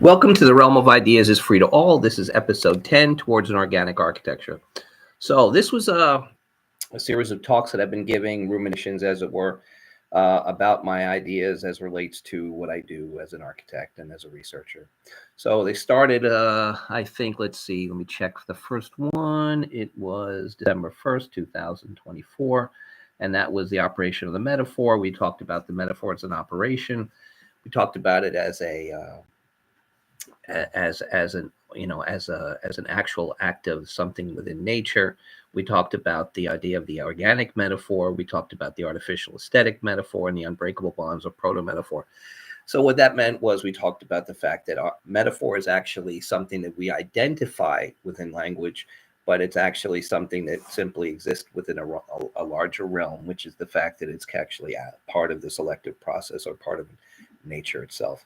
Welcome to the Realm of Ideas is Free to All. This is episode 10, Towards an Organic Architecture. So this was a series of talks that I've been giving, ruminations as it were, about my ideas as relates to what I do as an architect and as a researcher. So they started, I think, let me check the first one. It was December 1st, 2024. And that was the operation of the metaphor. We talked about the metaphor as an operation. We talked about it as an actual act of something within nature. We talked about the idea of the organic metaphor. We talked about the artificial aesthetic metaphor and the unbreakable bonds of proto-metaphor. So what that meant was we talked about the fact that our metaphor is actually something that we identify within language, but it's actually something that simply exists within a larger realm, which is the fact that it's actually a part of the selective process or part of nature itself.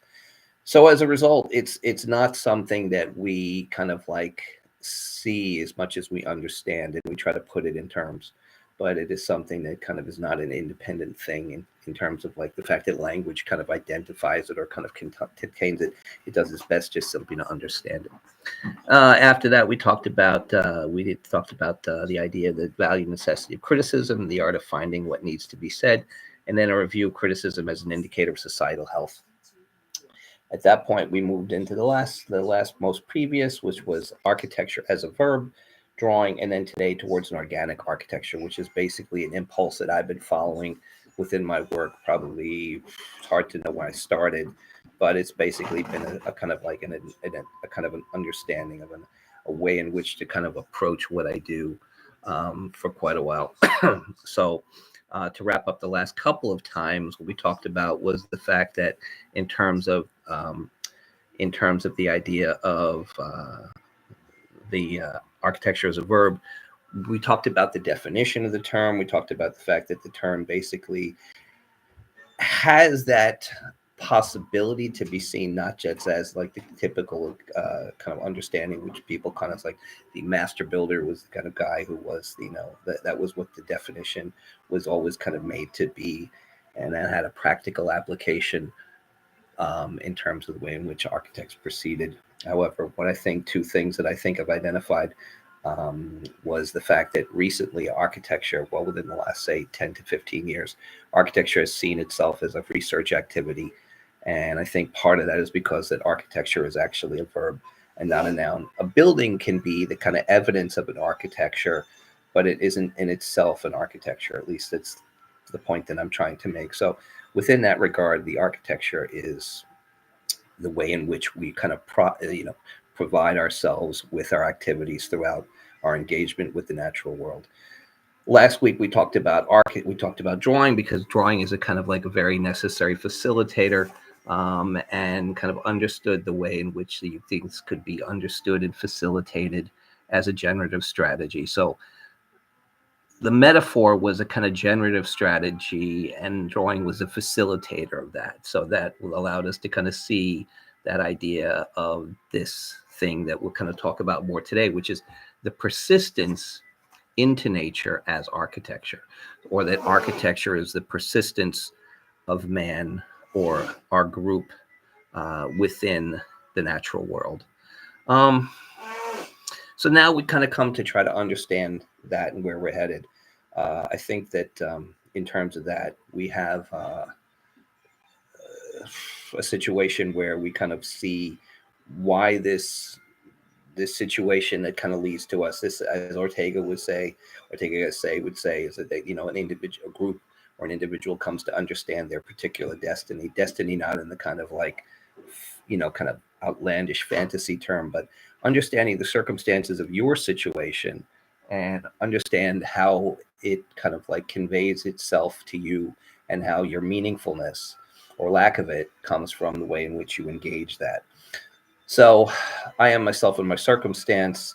So as a result, it's not something that we kind of like see as much as we understand, and we try to put it in terms, but it is something that kind of is not an independent thing in terms of like the fact that language kind of identifies it or kind of contains it. It does its best just simply to understand it. After that, we talked about the idea, the value, necessity of criticism, the art of finding what needs to be said, and then a review of criticism as an indicator of societal health. At that point, we moved into the last most previous, which was architecture as a verb, drawing, and then today towards an organic architecture, which is basically an impulse that I've been following within my work. Probably it's hard to know when I started, but it's basically been a kind of like a kind of an understanding of a way in which to kind of approach what I do for quite a while. So to wrap up the last couple of times, what we talked about was the fact that in terms of the idea of the architecture as a verb, we talked about the definition of the term. We talked about the fact that the term basically has that possibility to be seen not just as like the typical kind of understanding, which people kind of like the master builder was the kind of guy who was, that was what the definition was always kind of made to be, and that had a practical application in terms of the way in which architects proceeded. However, what I think, two things that I think I've identified was the fact that recently architecture, well, within the last, say, 10 to 15 years, architecture has seen itself as a research activity. And I think part of that is because that architecture is actually a verb and not a noun. A building can be the kind of evidence of an architecture, but it isn't in itself an architecture. At least it's the point that I'm trying to make. So within that regard, the architecture is the way in which we kind of provide ourselves with our activities throughout our engagement with the natural world. Last week we talked about drawing, because drawing is a kind of like a very necessary facilitator, and kind of understood the way in which the things could be understood and facilitated as a generative strategy. So the metaphor was a kind of generative strategy, and drawing was a facilitator of that. So that allowed us to kind of see that idea of this thing that we'll kind of talk about more today, which is the persistence into nature as architecture, or that architecture is the persistence of man or our group within the natural world. So now we kind of come to try to understand that and where we're headed. I think that in terms of that, we have a situation where we kind of see why this situation that kind of leads to us. This, as Ortega would say, is that they, an individual, group, or an individual comes to understand their particular destiny, not in the kind of like, kind of outlandish fantasy term, but understanding the circumstances of your situation and understand how it kind of like conveys itself to you, and how your meaningfulness or lack of it comes from the way in which you engage that. So I am myself, and my circumstance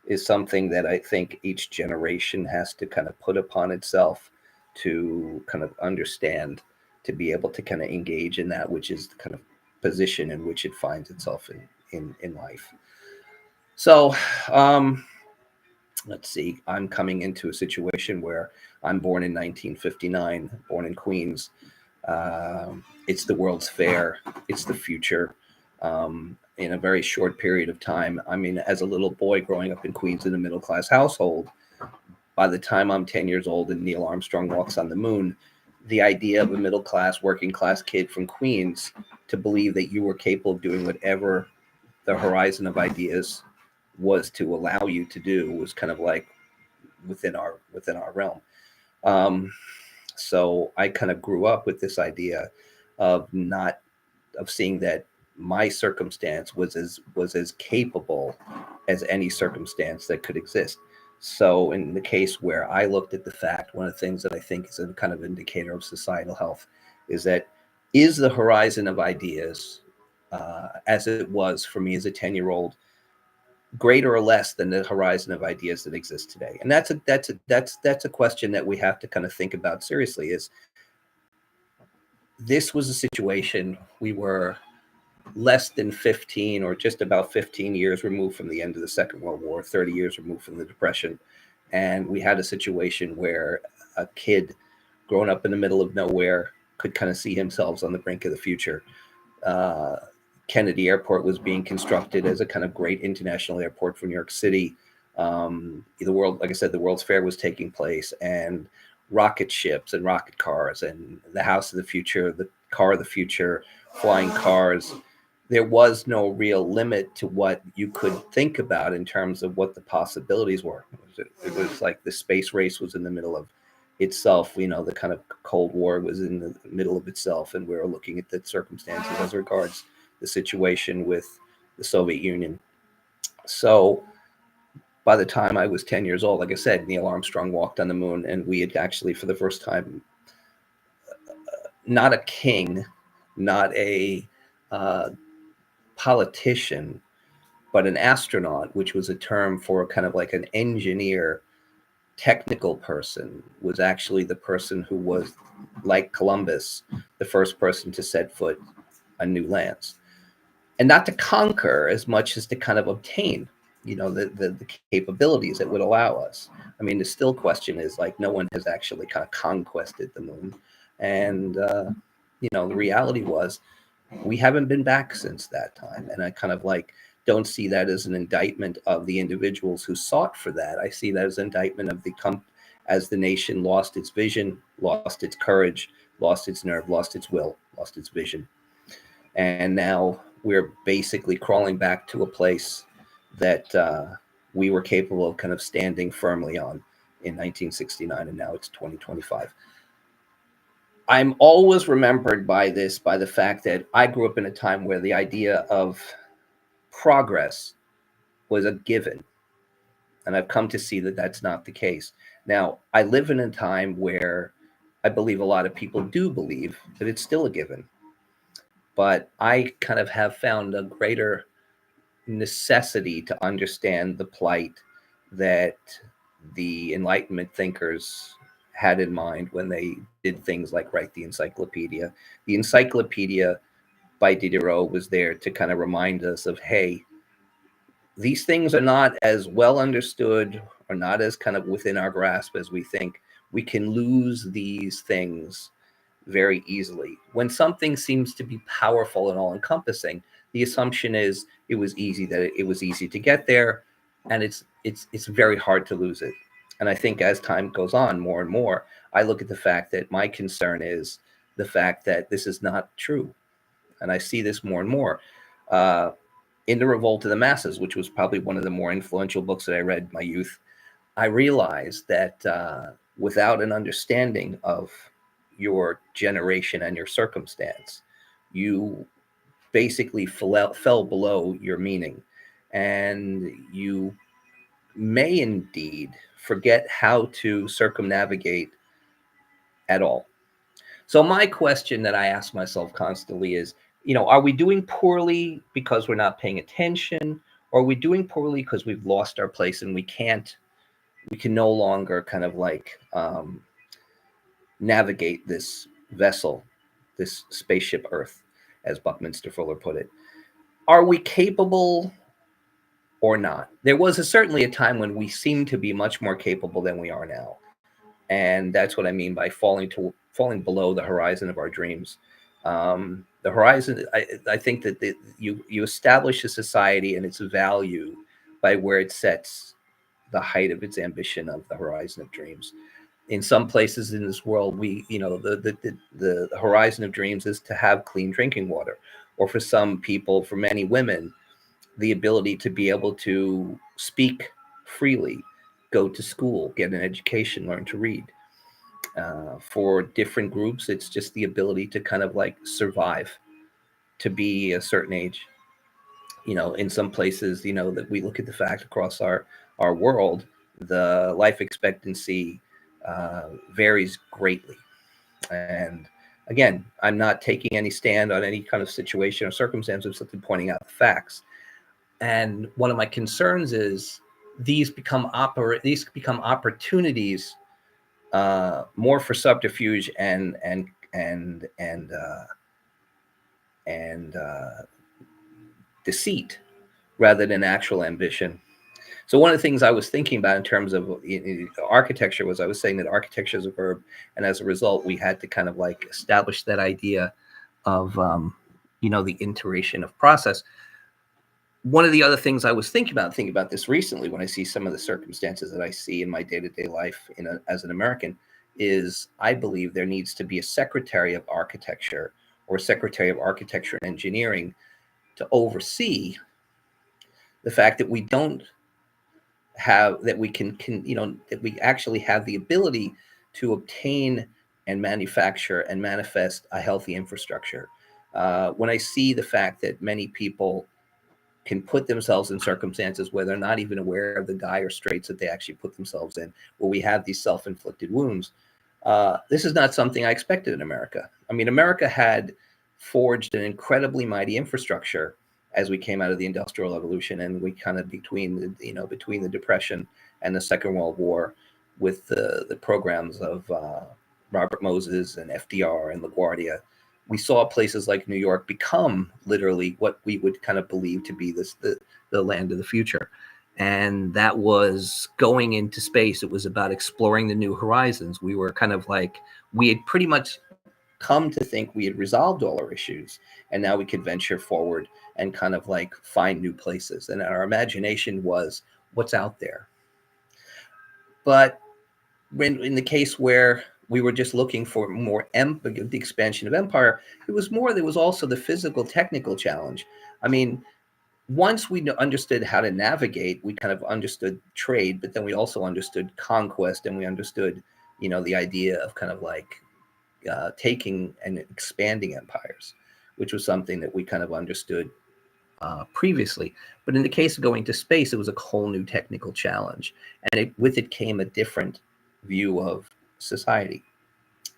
is something that I think each generation has to kind of put upon itself to kind of understand, to be able to kind of engage in that, which is the kind of position in which it finds itself in life. So let's see, I'm coming into a situation where I'm born in 1959, born in Queens. It's the World's Fair. It's the future. in a very short period of time. I mean, as a little boy growing up in Queens in a middle class household, by the time I'm 10 years old and Neil Armstrong walks on the moon, the idea of a middle class, working class kid from Queens to believe that you were capable of doing whatever the horizon of ideas was to allow you to do was kind of like within our realm. Um, so I kind of grew up with this idea of not of seeing that my circumstance was as capable as any circumstance that could exist. So in the case where I looked at the fact, one of the things that I think is a kind of indicator of societal health is that is the horizon of ideas, as it was for me as a 10-year-old, greater or less than the horizon of ideas that exist today? And that's a question that we have to kind of think about seriously. Is this was a situation we were less than 15 or just about 15 years removed from the end of the Second World War, 30 years removed from the Depression. And we had a situation where a kid growing up in the middle of nowhere could kind of see himself on the brink of the future. Uh, Kennedy Airport was being constructed as a kind of great international airport for New York City. Like I said, the World's Fair was taking place, and rocket ships and rocket cars and the house of the future, the car of the future, flying cars. There was no real limit to what you could think about in terms of what the possibilities were. It was like the space race was in the middle of itself. The kind of Cold War was in the middle of itself, and we were looking at the circumstances as regards the situation with the Soviet Union. So by the time I was 10 years old, like I said, Neil Armstrong walked on the moon, and we had actually, for the first time, not a king, not a uh, politician, but an astronaut, which was a term for kind of like an engineer, technical person, was actually the person who was, like Columbus, the first person to set foot on new lands. And not to conquer as much as to kind of obtain, the capabilities that would allow us. I mean, the still question is like no one has actually kind of conquested the moon. And, the reality was we haven't been back since that time. And I kind of like don't see that as an indictment of the individuals who sought for that. I see that as an indictment of as the nation lost its vision, lost its courage, lost its nerve, lost its will, lost its vision. And now we're basically crawling back to a place that we were capable of kind of standing firmly on in 1969, and now it's 2025. I'm always remembered by the fact that I grew up in a time where the idea of progress was a given. And I've come to see that that's not the case. Now, I live in a time where I believe a lot of people do believe that it's still a given. But I kind of have found a greater necessity to understand the plight that the Enlightenment thinkers had in mind when they did things like write the encyclopedia. The encyclopedia by Diderot was there to kind of remind us of, hey, these things are not as well understood or not as kind of within our grasp as we think. We can lose these things very easily. When something seems to be powerful and all encompassing, the assumption is it was easy to get there, and it's very hard to lose it. And I think as time goes on, more and more, I look at the fact that my concern is the fact that this is not true. And I see this more and more. In The Revolt of the Masses, which was probably one of the more influential books that I read in my youth, I realized that without an understanding of your generation and your circumstance, you basically fell below your meaning. And you may indeed forget how to circumnavigate at all. So my question that I ask myself constantly is, are we doing poorly because we're not paying attention? Or are we doing poorly because we've lost our place and we can no longer kind of like navigate this vessel, this spaceship Earth, as Buckminster Fuller put it? Are we capable or not? There was certainly a time when we seemed to be much more capable than we are now. And that's what I mean by falling below the horizon of our dreams. The horizon, I think that you establish a society and its value by where it sets the height of its ambition of the horizon of dreams. In some places in this world, the horizon of dreams is to have clean drinking water, or for some people, for many women, the ability to be able to speak freely, go to school, get an education, learn to read. For different groups, it's just the ability to kind of like survive, to be a certain age. In some places, that we look at the fact across our world, the life expectancy varies greatly. And again, I'm not taking any stand on any kind of situation or circumstance. I'm simply pointing out the facts. And one of my concerns is these become opportunities, more for subterfuge and deceit rather than actual ambition. So one of the things I was thinking about in terms of architecture was, I was saying that architecture is a verb, and as a result, we had to kind of like establish that idea of the iteration of process. One of the other things I was thinking about this recently, when I see some of the circumstances that I see in my day-to-day life as an American, is I believe there needs to be a secretary of architecture or a secretary of architecture and engineering to oversee the fact that we don't have that we can that we actually have the ability to obtain and manufacture and manifest a healthy infrastructure. When I see the fact that many people can put themselves in circumstances where they're not even aware of the dire straits that they actually put themselves in, where we have these self-inflicted wounds. This is not something I expected in America. I mean, America had forged an incredibly mighty infrastructure as we came out of the Industrial Revolution, and we kind of between the Depression and the Second World War, with the programs of Robert Moses and FDR and LaGuardia, we saw places like New York become literally what we would kind of believe to be the land of the future. And that was going into space. It was about exploring the new horizons. We were kind of like, we had pretty much come to think we had resolved all our issues, and now we could venture forward and kind of like find new places. And our imagination was what's out there. But in the case where we were just looking for more the expansion of empire, there was also the physical technical challenge. I mean, once we understood how to navigate, we kind of understood trade, but then we also understood conquest, and we understood, the idea of kind of like taking and expanding empires, which was something that we kind of understood previously. But in the case of going to space, it was a whole new technical challenge, and with it came a different view of society,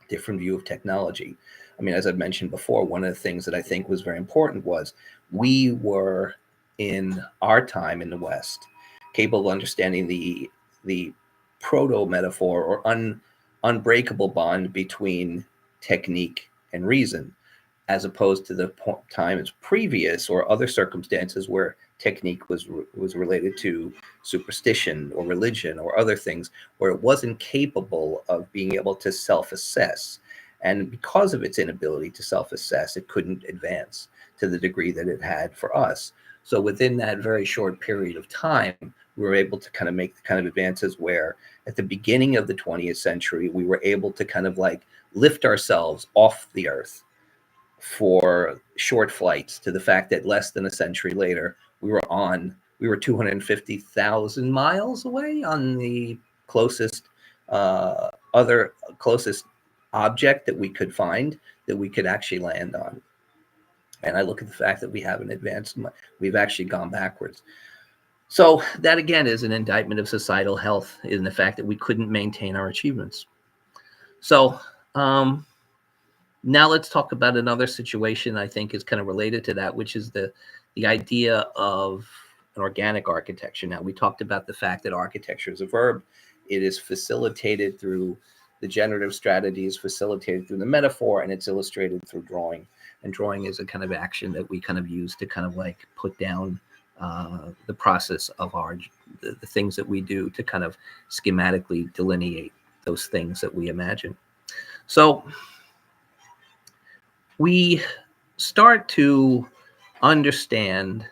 different view of technology. I mean, as I've mentioned before, one of the things that I think was very important was we were, in our time in the West, capable of understanding the proto metaphor or unbreakable bond between technique and reason, as opposed to the times previous or other circumstances where technique was related to superstition or religion or other things, where it wasn't capable of being able to self-assess. And because of its inability to self-assess, it couldn't advance to the degree that it had for us. So within that very short period of time, we were able to kind of make the kind of advances where at the beginning of the 20th century, we were able to kind of like lift ourselves off the earth for short flights, to the fact that less than a century later, we were 250,000 miles away on the closest closest object that we could find that we could actually land on. And I look at the fact that we haven't advanced, we've actually gone backwards. So that again is an indictment of societal health, in the fact that we couldn't maintain our achievements. So now let's talk about another situation I think is kind of related to that, which is the idea of an organic architecture. Now, we talked about the fact that architecture is a verb. It is facilitated through the generative strategies, facilitated through the metaphor, and it's illustrated through drawing. And drawing is a kind of action that we kind of use to kind of like put down the process of the things that we do to kind of schematically delineate those things that we imagine. So we start to understand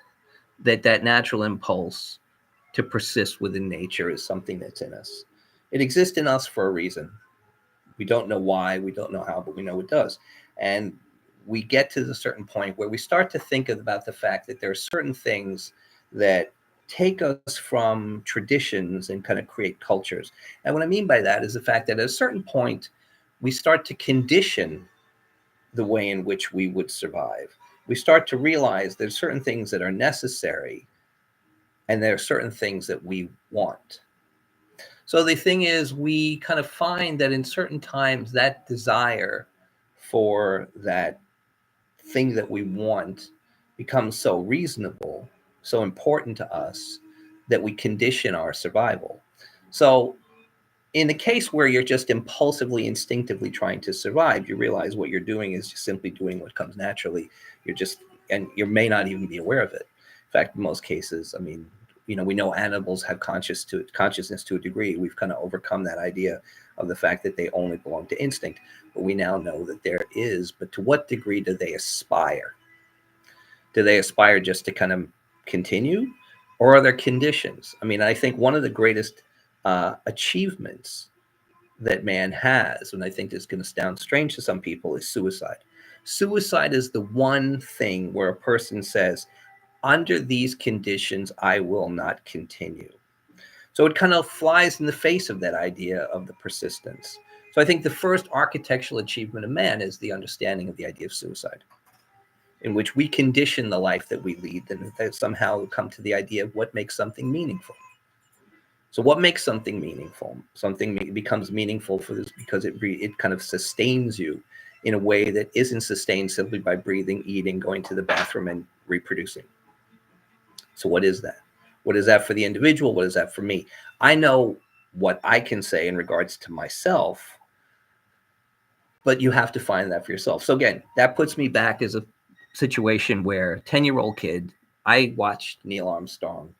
that that natural impulse to persist within nature is something that's in us. It exists in us for a reason. We don't know why, we don't know how, but we know it does. And we get to a certain point where we start to think about the fact that there are certain things that take us from traditions and kind of create cultures. And what I mean by that is the fact that at a certain point, we start to condition the way in which we would survive. We start to realize there's certain things that are necessary and there are certain things that we want. So the thing is, we kind of find that in certain times, that desire for that thing that we want becomes so reasonable, so important to us that we condition our survival. So in the case where you're just impulsively, instinctively trying to survive, you realize what you're doing is just simply doing what comes naturally. You're just, and you may not even be aware of it. In fact, in most cases, I mean, we know animals have consciousness to a degree. We've kind of overcome that idea of the fact that they only belong to instinct. But we now know that there is, but to what degree do they aspire? Do they aspire just to kind of continue? Or are there conditions? I mean, I think one of the greatest achievements that man has, and I think this is going to sound strange to some people, is suicide. Suicide is the one thing where a person says, under these conditions, I will not continue. So it kind of flies in the face of that idea of the persistence. So I think the first architectural achievement of man is the understanding of the idea of suicide, in which we condition the life that we lead, and that somehow come to the idea of what makes something meaningful. So what makes something meaningful? Something becomes meaningful for this because it kind of sustains you in a way that isn't sustained simply by breathing, eating, going to the bathroom, and reproducing. So what is that? What is that for the individual? What is that for me? I know what I can say in regards to myself, but you have to find that for yourself. So again, that puts me back as a situation where a 10-year-old kid, I watched Neil Armstrong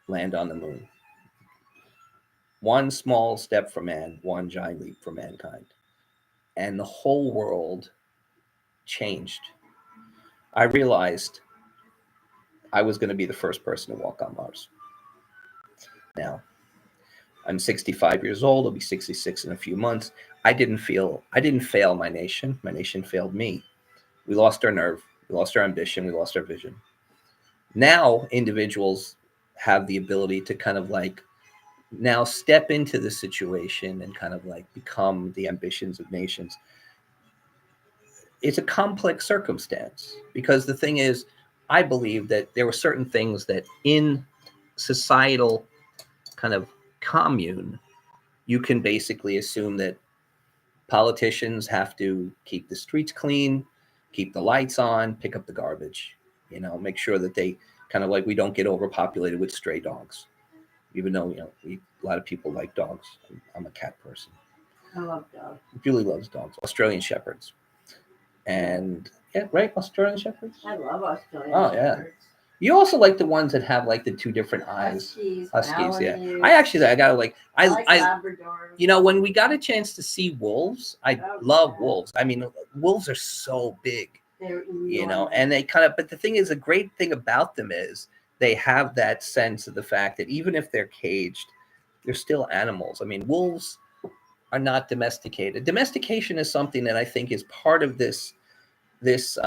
land on the moon. One small step for man, one giant leap for mankind. And the whole world changed. I realized I was going to be the first person to walk on Mars. Now, I'm 65 years old. I'll be 66 in a few months. I didn't fail my nation. My nation failed me. We lost our nerve. We lost our ambition. We lost our vision. Now, individuals have the ability to kind of like now step into the situation and kind of like become the ambitions of nations. It's a complex circumstance because the thing is, I believe that there were certain things that in societal kind of commune, you can basically assume that politicians have to keep the streets clean, keep the lights on, pick up the garbage, make sure that they kind of like we don't get overpopulated with stray dogs. Even though, a lot of people like dogs. I'm a cat person. I love dogs. Julie loves dogs, Australian Shepherds. And yeah, right, Australian Shepherds? I love Australian Shepherds. You also like the ones that have like the two different eyes. Huskies, yeah. I gotta like I like Labradors. When we got a chance to see wolves, I love wolves. I mean, wolves are so big, and they kind of. But the thing is, the great thing about them is they have that sense of the fact that even if they're caged, they're still animals. I mean, wolves are not domesticated. Domestication is something that I think is part of this is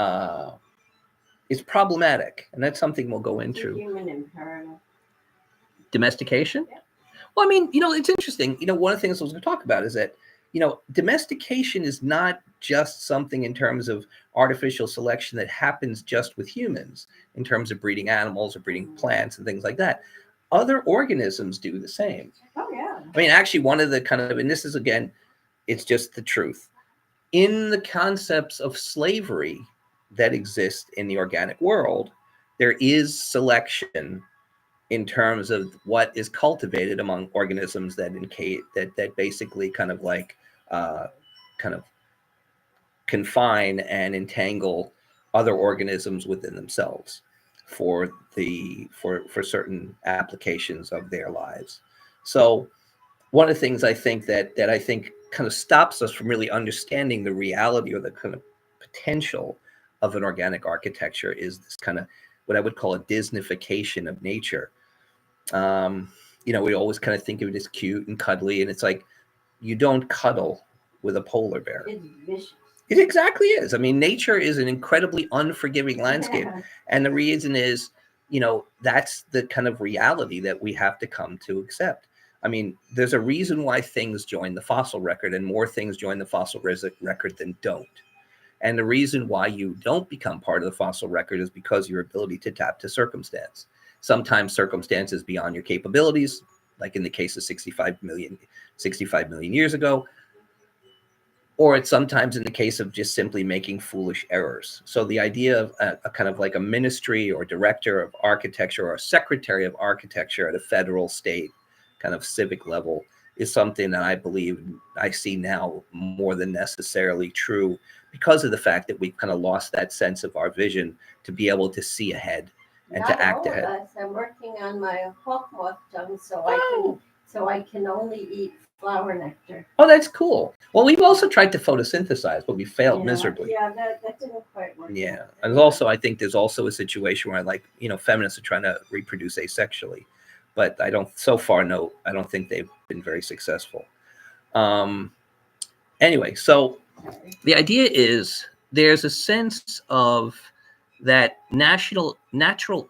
problematic, and that's something we'll go into. Human imperative. Domestication? Yeah. Well, I mean, it's interesting. One of the things I was going to talk about is that, domestication is not just something in terms of artificial selection that happens just with humans, in terms of breeding animals or breeding plants and things like that. Other organisms do the same. Oh, yeah. I mean, actually, one of the kind of, and this is, again, it's just the truth. In the concepts of slavery that exist in the organic world, there is selection in terms of what is cultivated among organisms that basically kind of like kind of confine and entangle other organisms within themselves for certain applications of their lives. So one of the things I think that I think kind of stops us from really understanding the reality or the kind of potential of an organic architecture is this kind of what I would call a Disneyfication of nature. We always kind of think of it as cute and cuddly, and it's like you don't cuddle with a polar bear. It's vicious. It exactly is. I mean, nature is an incredibly unforgiving landscape. Yeah. And the reason is, that's the kind of reality that we have to come to accept. I mean, there's a reason why things join the fossil record, and more things join the fossil record than don't. And the reason why you don't become part of the fossil record is because your ability to tap to circumstance. Sometimes circumstances beyond your capabilities, like in the case of 65 million years ago, or it's sometimes in the case of just simply making foolish errors. So the idea of a kind of like a ministry or director of architecture or a secretary of architecture at a federal, state, kind of civic level is something that I believe I see now more than necessarily true because of the fact that we've kind of lost that sense of our vision to be able to see ahead and Not to act all of ahead. us. I'm working on my hawk moth tongue so I can only eat flower nectar. Oh, that's cool. Well, we've also tried to photosynthesize, but we failed miserably. Yeah, that didn't quite work. Yeah. And also, I think there's also a situation where feminists are trying to reproduce asexually, but I don't think they've been very successful. Anyway, so the idea is there's a sense of that natural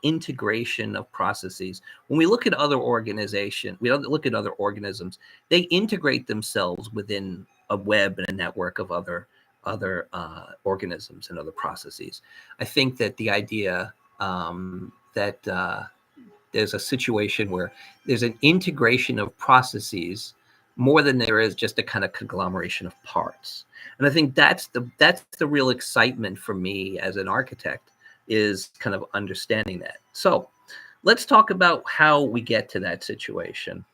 integration of processes. When we look at other organizations, we look at other organisms, they integrate themselves within a web and a network of other organisms and other processes. I think that the idea that there's a situation where there's an integration of processes more than there is just a kind of conglomeration of parts. And I think that's the real excitement for me as an architect, is kind of understanding that. So let's talk about how we get to that situation.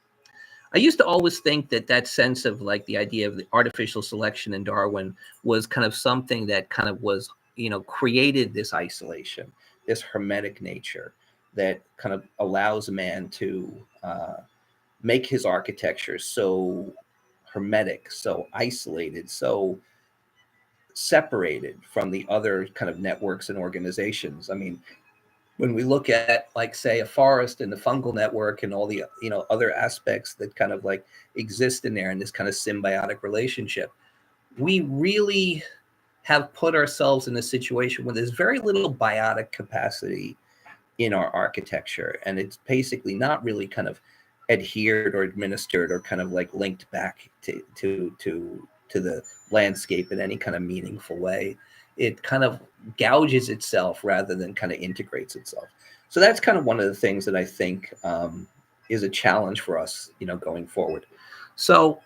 I used to always think that sense of like the idea of the artificial selection in Darwin was kind of something that kind of was, created this isolation, this hermetic nature that kind of allows man to make his architecture so hermetic, so isolated, so separated from the other kind of networks and organizations. I mean, when we look at, like, say, a forest and the fungal network and all the other aspects that kind of like exist in there in this kind of symbiotic relationship, we really have put ourselves in a situation where there's very little biotic capacity in our architecture, and it's basically not really kind of adhered or administered or kind of like linked back to the landscape in any kind of meaningful way. It kind of gouges itself rather than kind of integrates itself. So that's kind of one of the things that I think is a challenge for us, going forward. So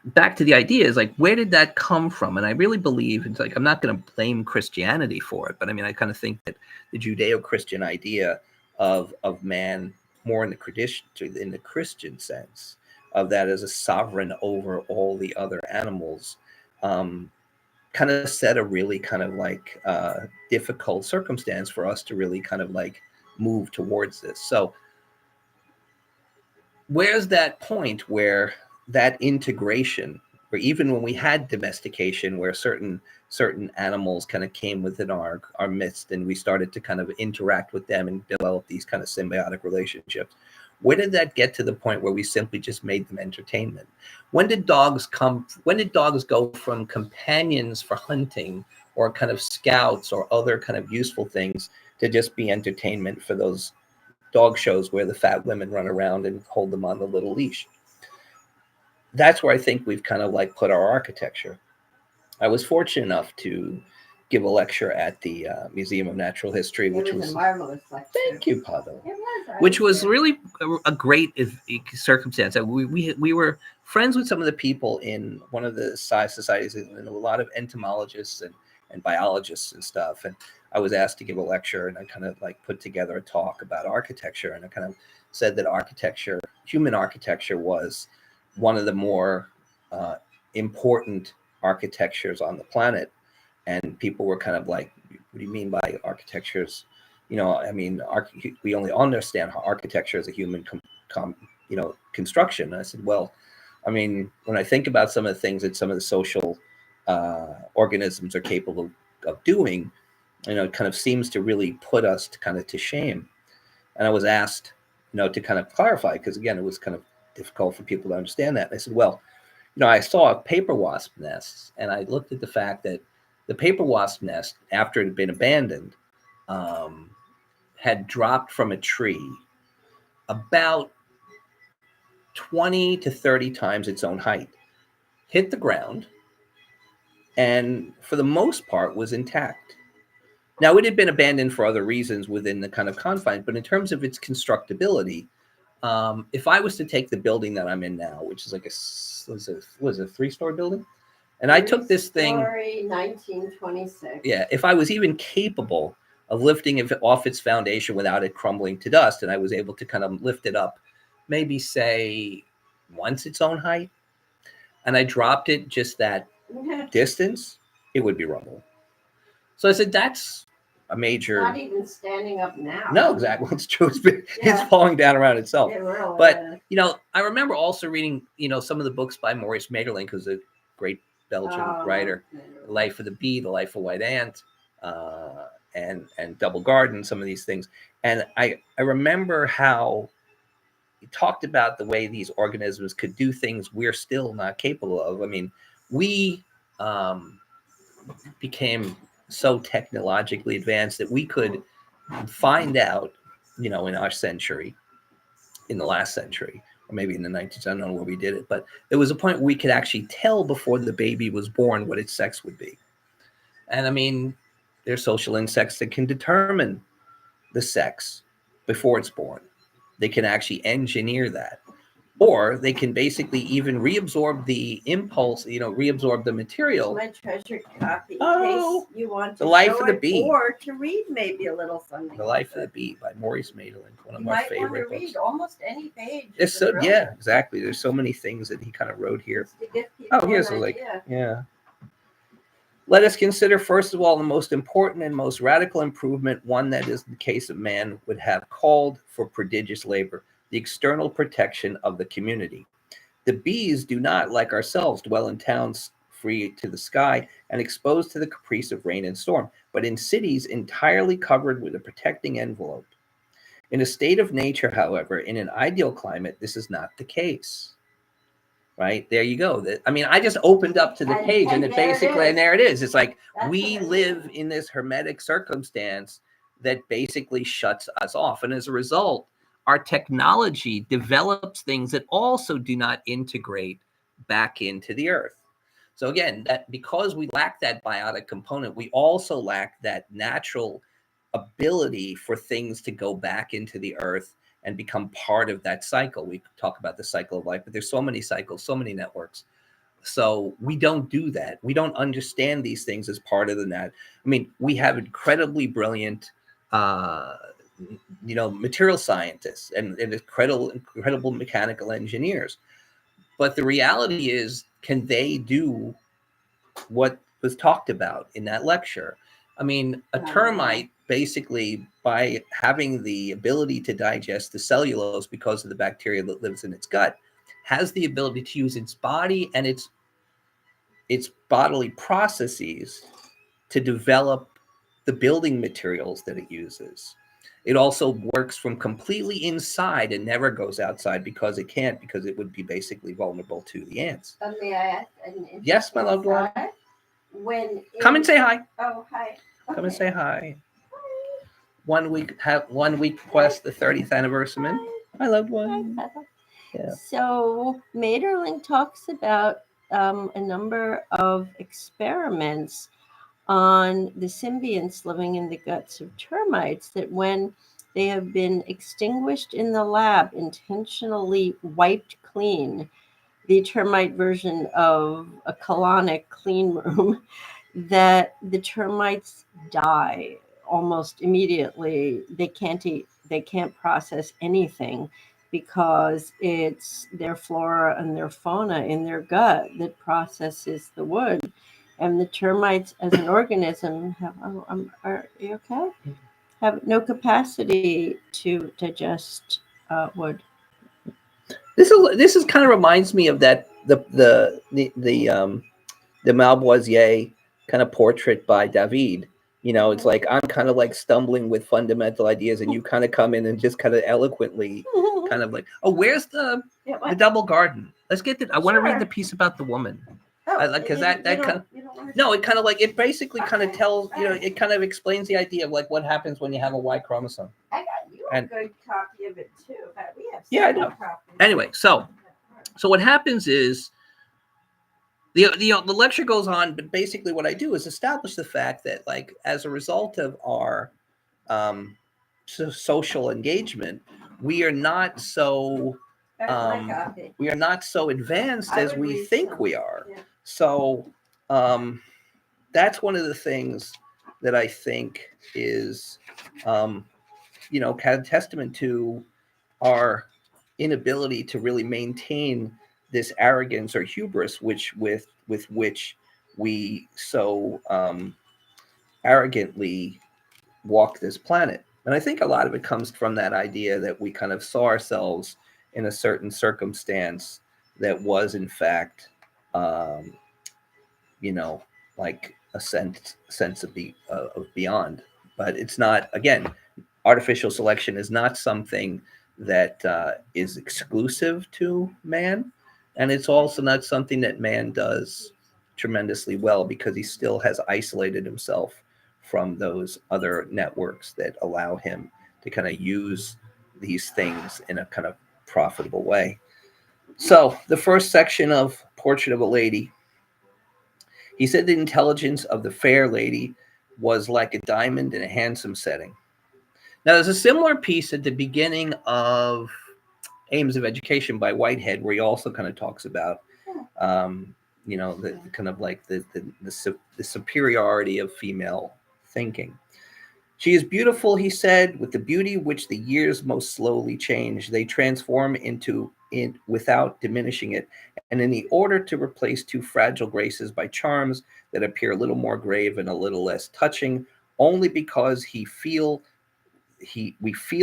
back to the idea is like, where did that come from? And I really believe it's like, I'm not going to blame Christianity for it, but I mean, I kind of think that the Judeo-Christian idea of man more in the Christian sense of that as a sovereign over all the other animals, kind of set a really kind of like difficult circumstance for us to really kind of like move towards this. So where's that point where that integration, where even when we had domestication, where certain animals kind of came within our midst and we started to kind of interact with them and develop these kind of symbiotic relationships, where did that get to the point where we simply just made them entertainment? When did dogs go from companions for hunting or kind of scouts or other kind of useful things to just be entertainment for those dog shows where the fat women run around and hold them on the little leash? That's where I think we've kind of like put our architecture. I was fortunate enough to give a lecture at the Museum of Natural History, which was a marvelous lecture. Thank you, Pavel. It was. Which was really a great circumstance. We were friends with some of the people in one of the societies, and a lot of entomologists and biologists and stuff. And I was asked to give a lecture, and I kind of like put together a talk about architecture, and I kind of said that human architecture was one of the more important architectures on the planet. And people were kind of like, what do you mean by architectures? I mean, we only understand how architecture is a human construction. And I said, well, I mean, when I think about some of the things that some of the social organisms are capable of doing, it kind of seems to really put us to shame. And I was asked, to kind of clarify, because again, it was kind of difficult for people to understand that. And I said, well, I saw paper wasp nests, and I looked at the fact that the paper wasp nest, after it had been abandoned, had dropped from a tree about 20 to 30 times its own height, hit the ground, and for the most part was intact. Now, it had been abandoned for other reasons within the kind of confines, but in terms of its constructability, if I was to take the building that I'm in now, which is like was a 3-story building, and I took this thing, 1926. yeah, if I was even capable of lifting it off its foundation without it crumbling to dust, and I was able to kind of lift it up, maybe say once its own height, and I dropped it just that distance, it would be rubble. So I said, that's a major. Not even standing up now. No, exactly. It's true. It's falling down around itself. It really But, is. I remember also reading, some of the books by Maurice Maeterlinck, who's a great Belgian writer, The Life of the Bee, The Life of White Ant, and Double Garden, some of these things. And I remember how he talked about the way these organisms could do things we're still not capable of. I mean, we became so technologically advanced that we could find out, in our century, in the last century, or maybe in the 19th, I don't know where we did it, but there was a point where we could actually tell before the baby was born what its sex would be. And I mean, there's social insects that can determine the sex before it's born. They can actually engineer that. Or they can basically even reabsorb the impulse, reabsorb the material. My treasured copy. Oh, in case you want to The Life show of the it Bee. or to read maybe a little something. The Life of the Bee by Maurice Maeterlinck, one of You my might want to favorite books. read almost any page. It's so, yeah, exactly. There's so many things that he kind of wrote here. Oh, here's yeah. Let us consider, first of all, the most important and most radical improvement, one that is the case of man would have called for prodigious labor, the external protection of the community. The bees do not, like ourselves, dwell in towns free to the sky and exposed to the caprice of rain and storm, but in cities entirely covered with a protecting envelope. In a state of nature, however, in an ideal climate, this is not the case. Right? There you go. I mean, I just opened up to the page and it basically, and there it is. It's like we live in this hermetic circumstance that basically shuts us off. And as a result, our technology develops things that also do not integrate back into the earth. So again, that because we lack that biotic component, we also lack that natural ability for things to go back into the earth and become part of that cycle. We talk about the cycle of life, but there's so many cycles, so many networks. So we don't do that. We don't understand these things as part of the net. I mean, we have incredibly brilliant, material scientists and incredible mechanical engineers. But the reality is, can they do what was talked about in that lecture? I mean, a termite basically, by having the ability to digest the cellulose because of the bacteria that lives in its gut, has the ability to use its body and its bodily processes to develop the building materials that it uses. It also works from completely inside and never goes outside because it can't, because it would be basically vulnerable to the ants. May I ask? Yes, my loved one. Come and say hi. Oh, hi. Okay. Come and say hi. 1 week quest, the 30th anniversary. My loved one. Yeah. So Maeterlinck talks about a number of experiments on the symbionts living in the guts of termites that when they have been extinguished in the lab, intentionally wiped clean, the termite version of a colonic clean room, that the termites die almost immediately. They can't eat, they can't process anything because it's their flora and their fauna in their gut that processes the wood. And the termites as an organism have, are you okay? Have no capacity to digest wood. This is kind of reminds me of that the the Malvoisier kind of portrait by David. It's like I'm kind of like stumbling with fundamental ideas, and you kind of come in and just kind of eloquently, kind of like, oh, where's the double garden? Let's get I want to read the piece about the woman. I like because that kind of no, it kind of like it basically kind of tells it kind of explains the idea of like what happens when you have a Y chromosome. I got you a good copy of it too, but we have I know. copies. Anyway, so what happens is the lecture goes on, but basically what I do is establish the fact that like as a result of our social engagement, we are not so advanced as we think we are. Yeah. So that's one of the things that I think is kind of testament to our inability to really maintain this arrogance or hubris with which we so arrogantly walk this planet. And I think a lot of it comes from that idea that we kind of saw ourselves in a certain circumstance that was in fact like a sense of beyond. But it's not, again, artificial selection is not something that is exclusive to man. And it's also not something that man does tremendously well, because he still has isolated himself from those other networks that allow him to kind of use these things in a kind of profitable way. So the first section of Portrait of a Lady, he said the intelligence of the fair lady was like a diamond in a handsome setting. Now, there's a similar piece at the beginning of Aims of Education by Whitehead, where he also kind of talks about, the kind of like the superiority of female thinking. She is beautiful, he said, with the beauty which the years most slowly change. They transform into it without diminishing it, and in the order to replace two fragile graces by charms that appear a little more grave and a little less touching, only because we feel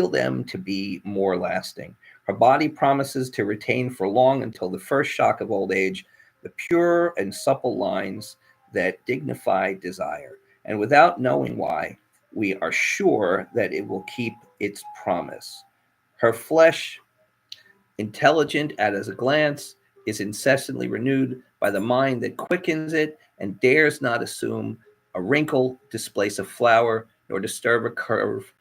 them to be more lasting. Her body promises to retain for long, until the first shock of old age, the pure and supple lines that dignify desire. And without knowing why, we are sure that it will keep its promise. Her flesh, intelligent at a glance, is incessantly renewed by the mind that quickens it, and dares not assume a wrinkle, displace a flower, nor disturb a curve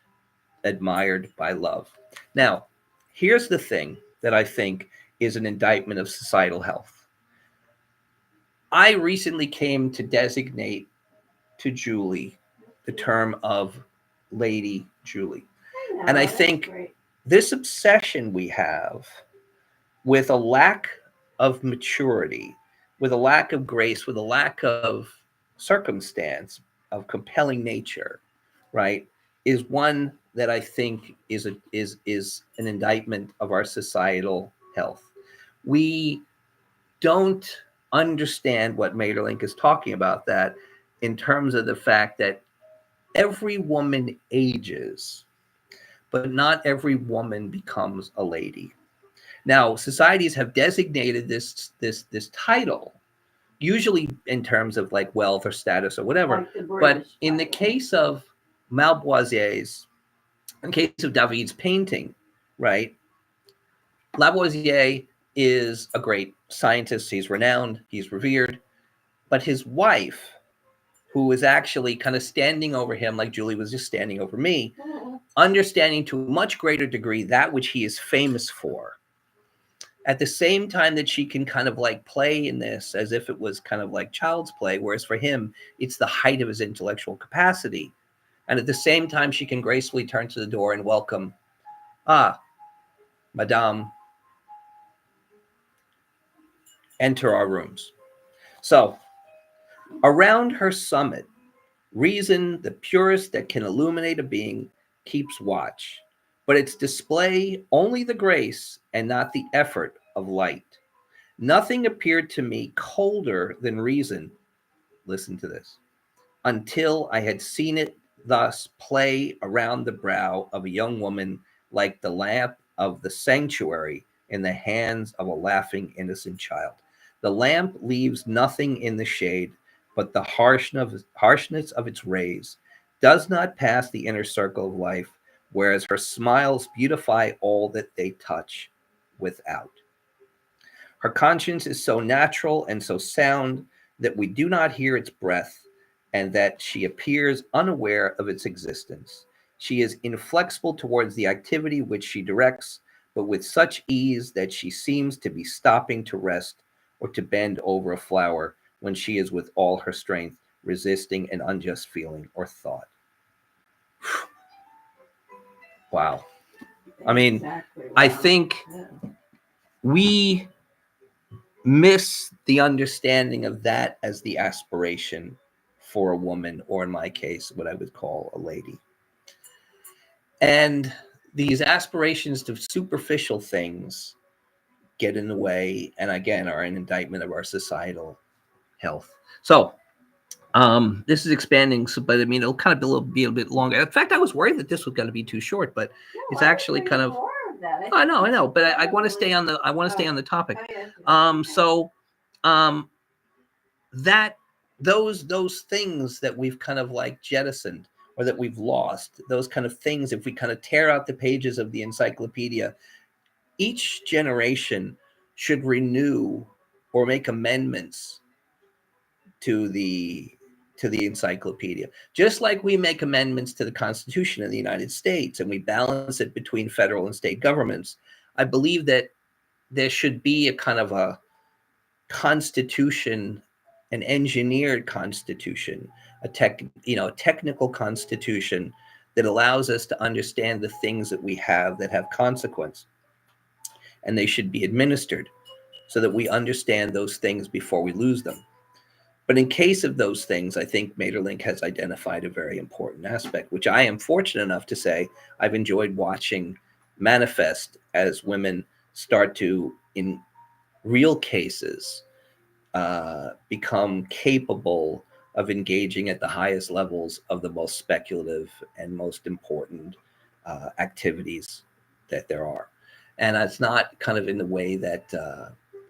admired by love. Now, here's the thing that I think is an indictment of societal health. I recently came to designate to Julie the term of Lady Julie. And I think this obsession we have with a lack of maturity, with a lack of grace, with a lack of circumstance, of compelling nature, right, is one that I think is an indictment of our societal health. We don't understand what Maeterlinck is talking about, that in terms of the fact that every woman ages, but not every woman becomes a lady. Now, societies have designated this title, usually in terms of like wealth or status or whatever. But in the case of Malvoisier's, in case of David's painting, right, Lavoisier is a great scientist. He's renowned, he's revered. But his wife, who is actually kind of standing over him, like Julie was just standing over me, understanding to a much greater degree that which he is famous for, at the same time that she can kind of like play in this as if it was kind of like child's play, whereas for him, it's the height of his intellectual capacity. And at the same time, she can gracefully turn to the door and welcome, Madame, enter our rooms. So, around her summit, reason, the purest that can illuminate a being, keeps watch, but its display only the grace and not the effort of light. Nothing appeared to me colder than reason, listen to this, until I had seen it thus play around the brow of a young woman like the lamp of the sanctuary in the hands of a laughing innocent child. The lamp leaves nothing in the shade, but the harshness of its rays does not pass the inner circle of life, whereas her smiles beautify all that they touch without. Her conscience is so natural and so sound that we do not hear its breath, and that she appears unaware of its existence. She is inflexible towards the activity which she directs, but with such ease that she seems to be stopping to rest or to bend over a flower when she is with all her strength resisting an unjust feeling or thought. Wow. I mean, Exactly. I Wow. think Yeah. we miss the understanding of that as the aspiration for a woman, or in my case, what I would call a lady. And these aspirations to superficial things get in the way, and again, are an indictment of our societal health. So, this is expanding, so, but I mean, it'll kind of be a bit longer. In fact, I was worried that this was going to be too short, but No, it's I was actually reading kind of. more of that. I know, think but it's I want to stay on probably- the. I want to stay on the topic. Oh, yes. So, that those things that we've kind of like jettisoned or that we've lost, those kind of things, if we kind of tear out the pages of the encyclopedia, each generation should renew or make amendments to the encyclopedia, just like we make amendments to the Constitution of the United States and we balance it between federal and state governments. I believe that there should be a kind of a constitution, an engineered constitution, a technical constitution that allows us to understand the things that we have that have consequence, and they should be administered so that we understand those things before we lose them. But in case of those things, I think Maeterlinck has identified a very important aspect, which I am fortunate enough to say I've enjoyed watching manifest as women start to, in real cases, become capable of engaging at the highest levels of the most speculative and most important activities that there are. And it's not kind of in the way that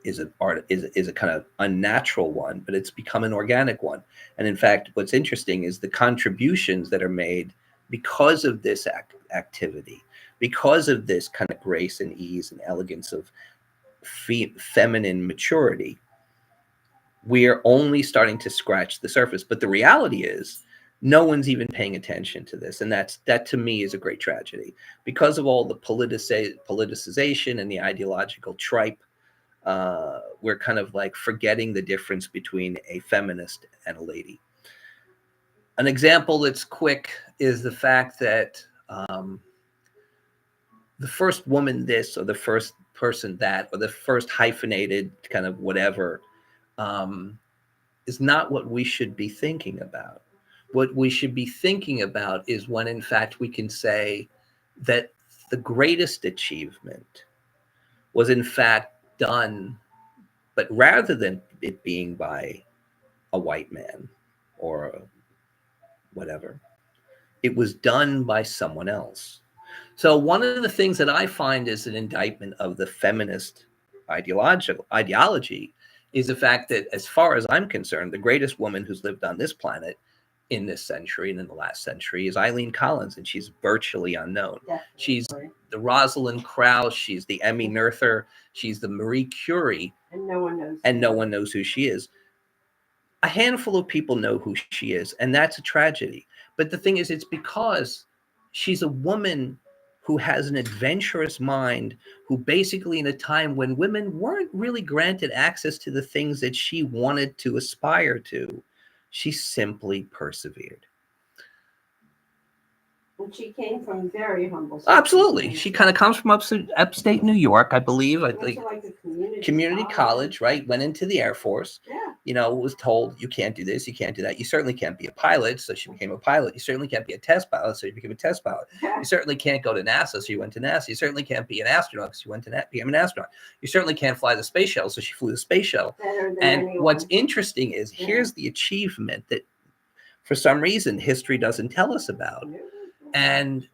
is a kind of unnatural one, but it's become an organic one. And in fact, what's interesting is the contributions that are made because of this activity, because of this kind of grace and ease and elegance of feminine maturity. We are only starting to scratch the surface. But the reality is, no one's even paying attention to this, and that to me is a great tragedy because of all the politicization and the ideological tripe. We're kind of like forgetting the difference between a feminist and a lady. An example that's quick is the fact that the first woman this, or the first person that, or the first hyphenated kind of whatever, is not what we should be thinking about. What we should be thinking about is when, in fact, we can say that the greatest achievement was, in fact, done, but rather than it being by a white man or whatever, it was done by someone else. So one of the things that I find is an indictment of the feminist ideology is the fact that, as far as I'm concerned, the greatest woman who's lived on this planet in this century and in the last century is Eileen Collins, and she's virtually unknown. Definitely. She's the Rosalind Krauss, she's the Emmy Noether, she's the Marie Curie, And no one knows. and no one knows who she is. A handful of people know who she is, and that's a tragedy. But the thing is, it's because she's a woman who has an adventurous mind, who basically, in a time when women weren't really granted access to the things that she wanted to aspire to, she simply persevered. And she came from very humble. Absolutely. She kind of comes from upstate New York, I believe. I Went think to like a community college, right? Went into the Air Force. Yeah. You know, was told you can't do this, you can't do that. You certainly can't be a pilot, so she became a pilot. You certainly can't be a test pilot, so you became a test pilot. You certainly can't go to NASA, so you went to NASA. You certainly can't be an astronaut, so you went to became an astronaut. You certainly can't fly the space shuttle, so she flew the space shuttle. And what's interesting is here's the achievement that, for some reason, history doesn't tell us about. And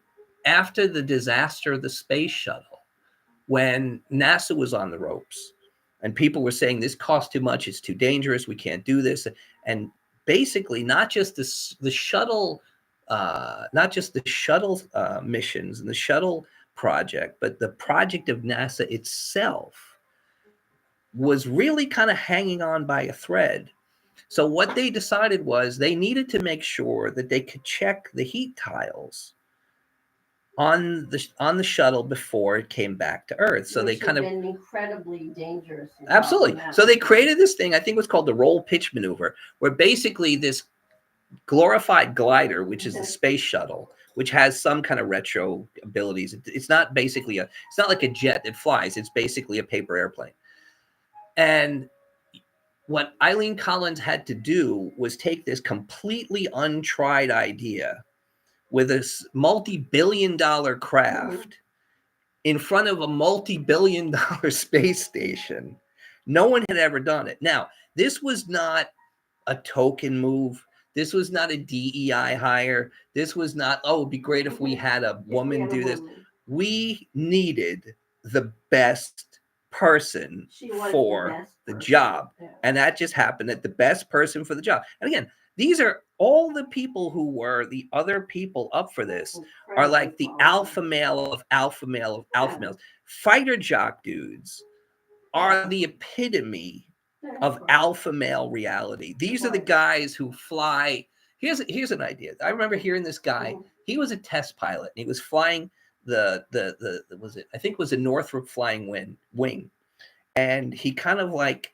after the disaster of the space shuttle, when NASA was on the ropes, And people were saying this costs too much, it's too dangerous, we can't do this. And basically, not just the shuttle, missions and the shuttle project, but the project of NASA itself was really kind of hanging on by a thread. So what they decided was they needed to make sure that they could check the heat tiles on the shuttle before it came back to Earth. So they Which kind had of been incredibly dangerous. and absolutely. So they problematic. created this thing, I think it was called the roll pitch maneuver, where basically this glorified glider, which is the space shuttle, which has some kind of retro abilities. It's not basically it's not like a jet that flies. It's basically a paper airplane. And what Eileen Collins had to do was take this completely untried idea with a multi-billion-dollar craft in front of a multi-billion-dollar space station. No one had ever done it. Now, this was not a token move. This was not a DEI hire. This was not, oh, it'd be great if we had a woman do this. We needed the best person for the job. Yeah. And that just happened at the best person for the job. And again, these are all the people who were the other people up for this are like the alpha male of alpha male of alpha males. Fighter jock dudes are the epitome of alpha male reality. These are the guys who fly. Here's an idea. I remember hearing this guy. He was a test pilot and he was flying the was it, I think it was a Northrop flying wing. And he kind of like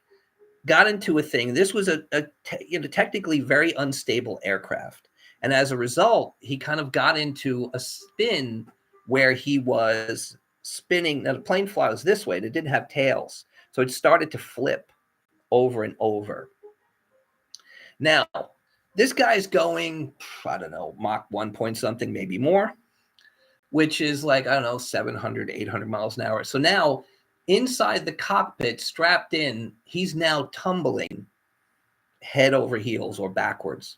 got into a thing. This was a technically very unstable aircraft. And as a result, he kind of got into a spin where he was spinning. Now the plane flies this way. It didn't have tails. So it started to flip over and over. Now, this guy's going, I don't know, Mach 1 point something, maybe more, which is like, I don't know, 700, 800 miles an hour. So now inside the cockpit, strapped in, he's now tumbling head over heels or backwards.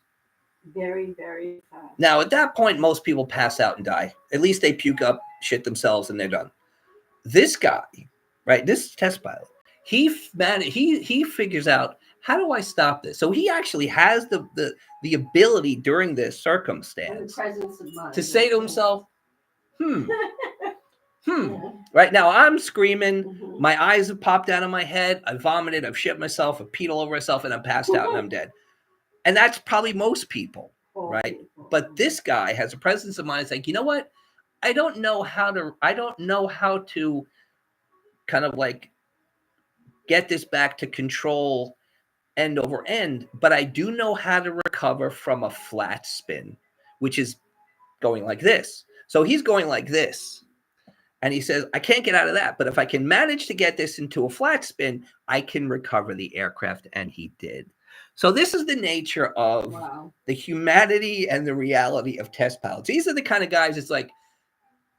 Very, very fast. Now, at that point, most people pass out and die. At least they puke up, shit themselves, and they're done. This guy, right, this test pilot, he figures out, how do I stop this? So he actually has the ability during this circumstance to say to himself, right now I'm screaming, my eyes have popped out of my head, I vomited, I've shit myself, I've peed all over myself, and I'm passed out and I'm dead. And that's probably most people, right? But this guy has a presence of mind. It's like, you know what? I don't know how to kind of like get this back to control end over end, but I do know how to recover from a flat spin, which is going like this. So he's going like this. And he says, I can't get out of that, but if I can manage to get this into a flat spin, I can recover the aircraft. And he did. So this is the nature of the humanity and the reality of test pilots. These are the kind of guys, it's like,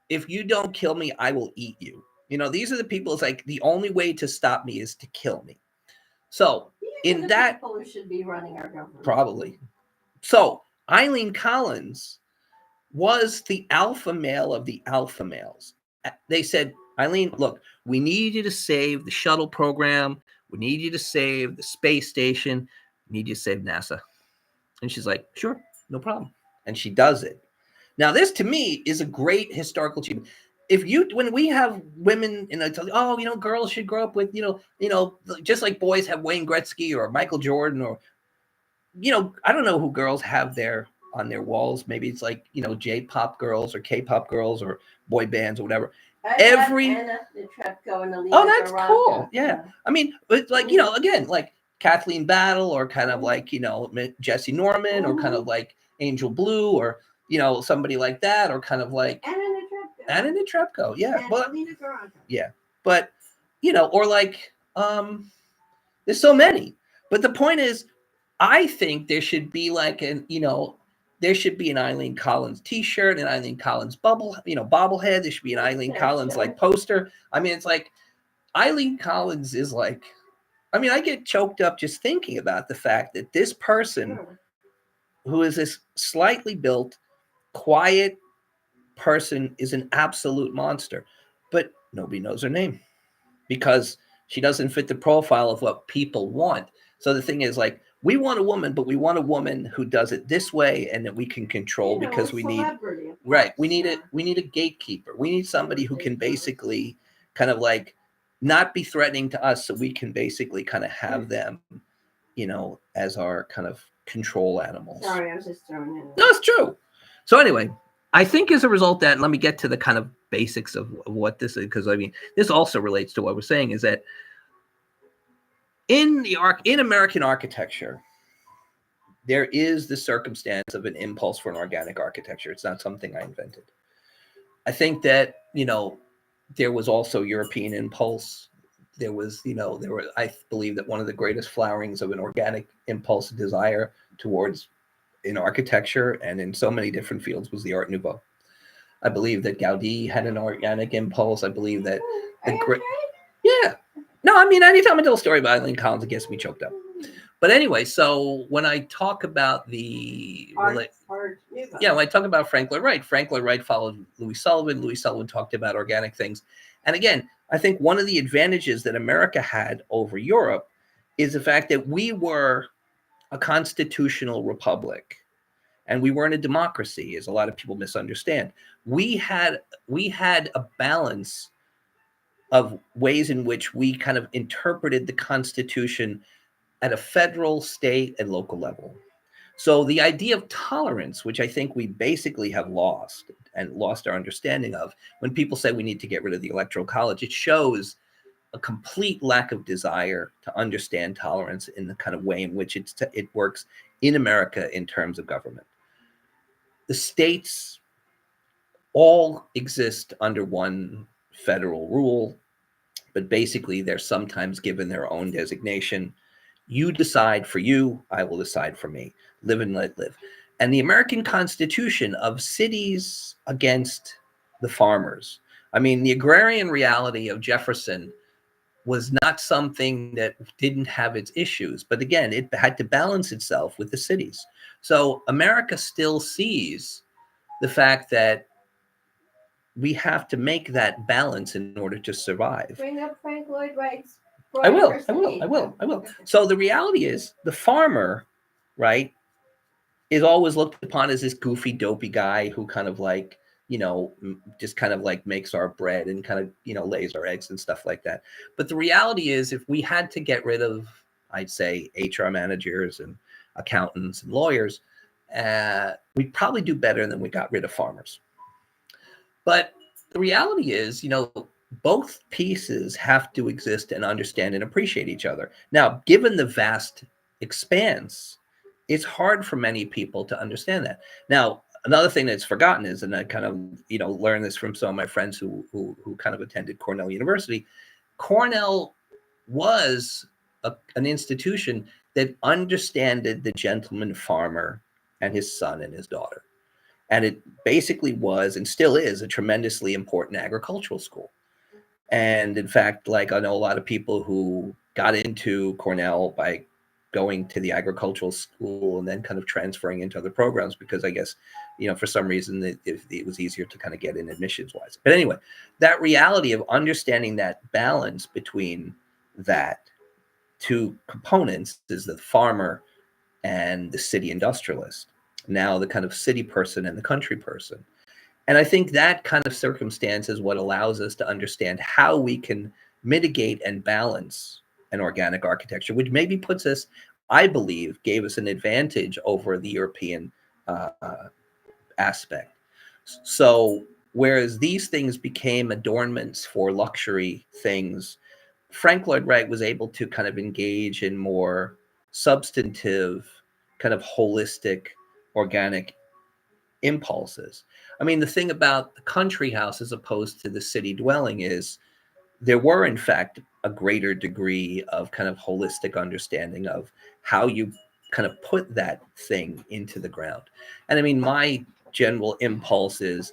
if you don't kill me, I will eat you. You know, these are the people, it's like, the only way to stop me is to kill me. So in that, people who should be running our government. Probably. So Eileen Collins was the alpha male of the alpha males. They said, Eileen, look, we need you to save the shuttle program. We need you to save the space station. We need you to save NASA. And she's like, sure, no problem. And she does it. Now, this to me is a great historical achievement. When we have women, and I tell you, oh, you know, girls should grow up with, you know, just like boys have Wayne Gretzky or Michael Jordan, or, you know, I don't know who girls have on their walls. Maybe it's like, you know, J-pop girls or K-pop girls or boy bands or whatever. Anna Netrebko and Alina Oh, that's Baranka. cool. Yeah. I mean, it's like, you know, again, like Kathleen Battle, or kind of like, you know, Jesse Norman, or kind of like Angel Blue, or, you know, somebody like that, or kind of like Anna Netrebko. Yeah. But Alina Baranka. yeah. But, you know, or like, there's so many. But the point is, I think there should be like there should be an Eileen Collins T-shirt, an Eileen Collins bobblehead. There should be an Eileen Collins like poster. I mean, it's like Eileen Collins is like, I mean, I get choked up just thinking about the fact that this person, who is this slightly built, quiet person, is an absolute monster, but nobody knows her name because She doesn't fit the profile of what people want. So the thing is, like, we want a woman, but we want a woman who does it this way and that we can control, You know, because a we need, celebrity, of right, course, yeah. we need a gatekeeper. We need somebody who can basically kind of like not be threatening to us, so we can basically kind of have them, you know, as our kind of control animals. Sorry, I was just throwing in. No, it's true. So anyway, I think as a result that, let me get to the kind of basics of what this is, because I mean, this also relates to what we're saying, is that in American architecture, there is the circumstance of an impulse for an organic architecture. It's not something I invented. I think that, you know, there was also European impulse. There was, you know, I believe that one of the greatest flowerings of an organic impulse desire towards in architecture and in so many different fields was the Art Nouveau. I believe that Gaudi had an organic impulse. I believe that the great, yeah. No, I mean, anytime I tell a story about Eileen Collins, it gets me choked up. But anyway, so when I talk about when I talk about Frank Lloyd Wright followed Louis Sullivan. Louis Sullivan talked about organic things. And again, I think one of the advantages that America had over Europe is the fact that we were a constitutional republic and we weren't a democracy, as a lot of people misunderstand. We had a balance of ways in which we kind of interpreted the Constitution at a federal, state, and local level. So the idea of tolerance, which I think we basically have lost our understanding of, when people say we need to get rid of the Electoral College, it shows a complete lack of desire to understand tolerance in the kind of way in which it works in America in terms of government. The states all exist under one federal rule, but basically they're sometimes given their own designation. You decide for you, I will decide for me. Live and let live. And the American Constitution of cities against the farmers. I mean, the agrarian reality of Jefferson was not something that didn't have its issues. But again, it had to balance itself with the cities. So America still sees the fact that we have to make that balance in order to survive. Bring up Frank Lloyd Wright's. I will. So the reality is the farmer, right, is always looked upon as this goofy, dopey guy who kind of like, you know, just kind of like makes our bread and kind of, you know, lays our eggs and stuff like that. But the reality is, if we had to get rid of, I'd say, HR managers and accountants and lawyers, we'd probably do better than we got rid of farmers. But the reality is, you know, both pieces have to exist and understand and appreciate each other. Now, given the vast expanse, it's hard for many people to understand that. Now, another thing that's forgotten is, and I kind of, you know, learned this from some of my friends who kind of attended Cornell University. Cornell was an institution that understood the gentleman farmer and his son and his daughter. And it basically was, and still is, a tremendously important agricultural school. And in fact, like, I know a lot of people who got into Cornell by going to the agricultural school and then kind of transferring into other programs, because I guess, you know, for some reason it was easier to kind of get in admissions wise. But anyway, that reality of understanding that balance between that two components is the farmer and the city industrialist, now the kind of city person and the country person. And I think that kind of circumstance is what allows us to understand how we can mitigate and balance an organic architecture, which maybe puts us, I believe, gave us an advantage over the European aspect. So whereas these things became adornments for luxury things, Frank Lloyd Wright was able to kind of engage in more substantive, kind of holistic, organic impulses. I mean, the thing about the country house as opposed to the city dwelling is there were, in fact, a greater degree of kind of holistic understanding of how you kind of put that thing into the ground. And I mean, my general impulse is,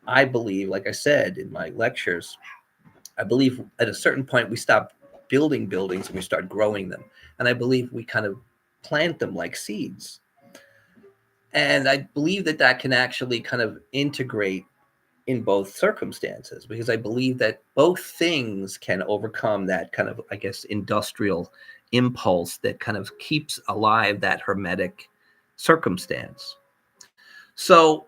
I believe, like I said in my lectures, I believe at a certain point we stop building buildings and we start growing them. And I believe we kind of plant them like seeds. And I believe that that can actually kind of integrate in both circumstances, because I believe that both things can overcome that kind of, I guess, industrial impulse that kind of keeps alive that hermetic circumstance. So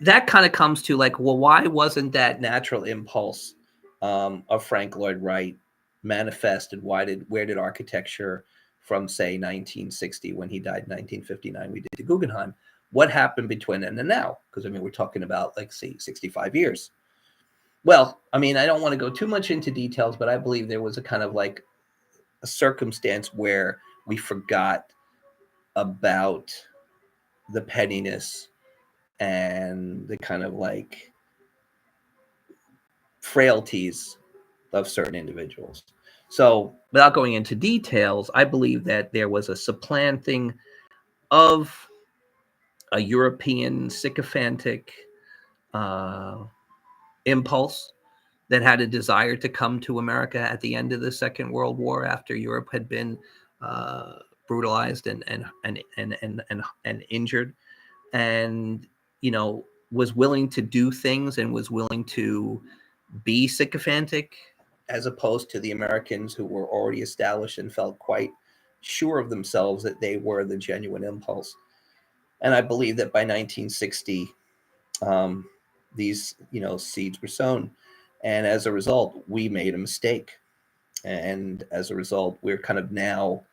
that kind of comes to like, well, why wasn't that natural impulse of Frank Lloyd Wright manifested? Where did architecture from say 1960, when he died in 1959, we did the Guggenheim? What happened between then and now? Because I mean, we're talking about like say 65 years. Well, I mean, I don't want to go too much into details, but I believe there was a kind of like a circumstance where we forgot about the pettiness and the kind of like frailties of certain individuals. So, without going into details, I believe that there was a supplanting of a European sycophantic impulse that had a desire to come to America at the end of the Second World War, after Europe had been brutalized and injured, and was willing to do things and was willing to be sycophantic, as opposed to the Americans who were already established and felt quite sure of themselves that they were the genuine impulse. And I believe that by 1960, these seeds were sown, and as a result, we made a mistake. And as a result, we're kind of now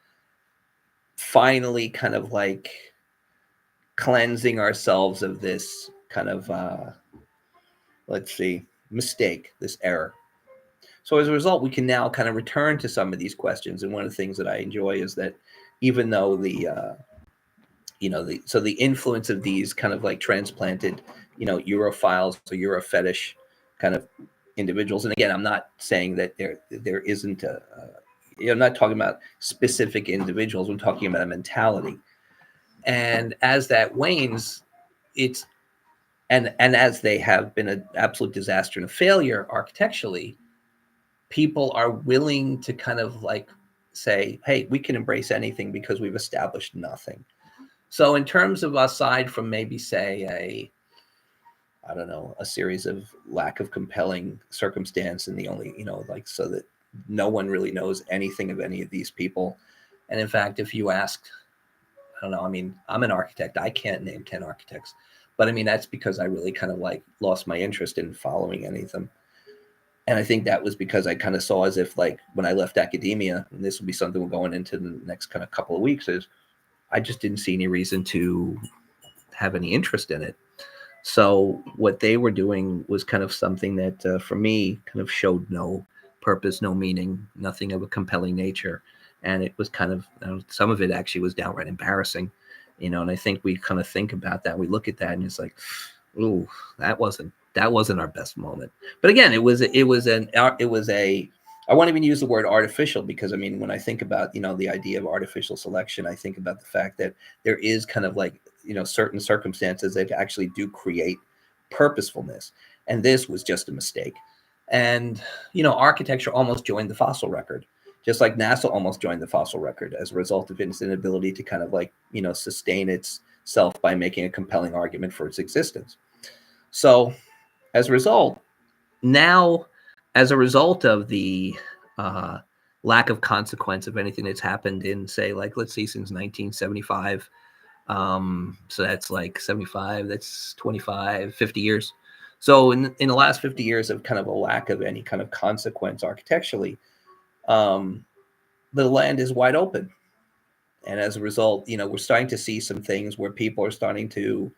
finally kind of like cleansing ourselves of this kind of mistake, this error. So as a result, we can now kind of return to some of these questions. And one of the things that I enjoy is that even though the influence of these kind of like transplanted, Europhiles or Euro fetish kind of individuals. And again, I'm not saying that there isn't I'm not talking about specific individuals. I'm talking about a mentality. And as that wanes, and as they have been an absolute disaster and a failure architecturally, people are willing to kind of like say, hey, we can embrace anything because we've established nothing. So in terms of, aside from maybe say a series of lack of compelling circumstance, and the only, so that no one really knows anything of any of these people. And in fact, if you asked, I don't know, I mean, I'm an architect. I can't name 10 architects, but I mean, that's because I really kind of like lost my interest in following any of them. And I think that was because I kind of saw as if, like, when I left academia, and this will be something we're going into the next kind of couple of weeks, is I just didn't see any reason to have any interest in it. So what they were doing was kind of something that for me kind of showed no purpose, no meaning, nothing of a compelling nature. And it was kind of, some of it actually was downright embarrassing, and I think we kind of think about that. We look at that and it's like, ooh, that wasn't our best moment. But again, I won't even use the word artificial, because I mean, when I think about, the idea of artificial selection, I think about the fact that there is kind of like, certain circumstances that actually do create purposefulness. And this was just a mistake. And, architecture almost joined the fossil record, just like NASA almost joined the fossil record as a result of its inability to kind of like, sustain itself by making a compelling argument for its existence. So as a result, now, as a result of the lack of consequence of anything that's happened in, say, like, let's see, since 1975, so that's like 75, that's 25, 50 years. So in the last 50 years of kind of a lack of any kind of consequence architecturally, the land is wide open. And as a result, we're starting to see some things where people are starting to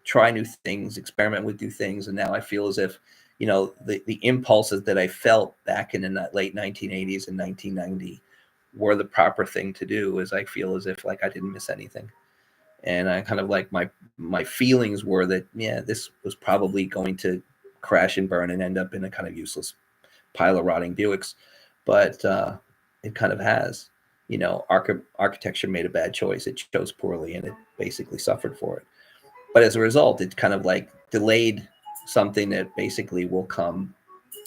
try new things, experiment with new things. And now I feel as if, the impulses that I felt back in the late 1980s and 1990 were the proper thing to do. As I feel as if like I didn't miss anything. And I kind of like my feelings were that, yeah, this was probably going to crash and burn and end up in a kind of useless pile of rotting Buicks. But it kind of has. Architecture made a bad choice. It chose poorly and it basically suffered for it. But as a result, it kind of like delayed something that basically will come.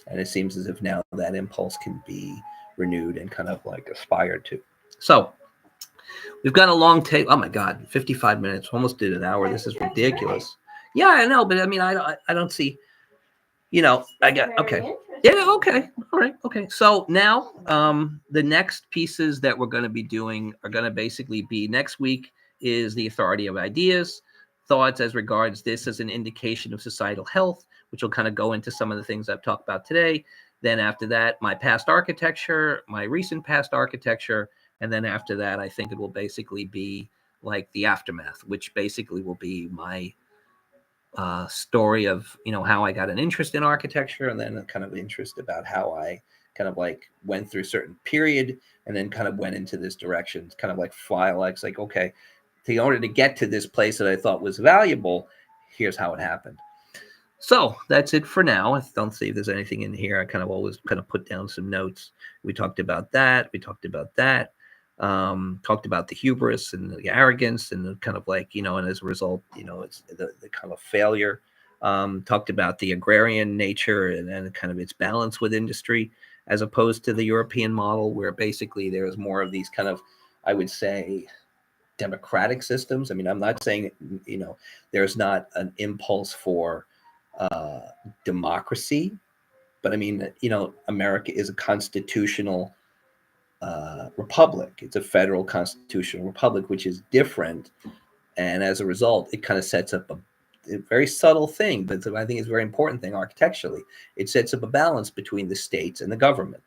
And it seems as if now that impulse can be renewed and kind of like aspired to. So we've got a long tape. Oh my God, 55 minutes. Almost did an hour. This is ridiculous. Yeah, I know, but I mean, I don't see. I got Very okay. interesting. Yeah, okay. All right. Okay. So now the next pieces that we're going to be doing are going to basically be next week is the authority of ideas, thoughts as regards this as an indication of societal health, which will kind of go into some of the things I've talked about today. Then after that, my past architecture, my recent past architecture, and then after that, I think it will basically be like the aftermath, which basically will be my story of how I got an interest in architecture, and then a kind of interest about how I kind of like went through a certain period and then kind of went into this direction. It's kind of like file X, like, okay, in order to get to this place that I thought was valuable, here's how it happened. So that's it for now. I don't see if there's anything in here. I kind of always kind of put down some notes. We talked about that. We talked about that. Talked about the hubris and the arrogance and the kind of like, and as a result, it's the kind of failure. Talked about the agrarian nature and then kind of its balance with industry, as opposed to the European model, where basically there's more of these kind of, I would say, democratic systems. I mean, I'm not saying, there's not an impulse for democracy, but I mean, America is a constitutional republic. It's a federal constitutional republic, which is different. And as a result, it kind of sets up a very subtle thing, but I think it's a very important thing architecturally. It sets up a balance between the states and the government.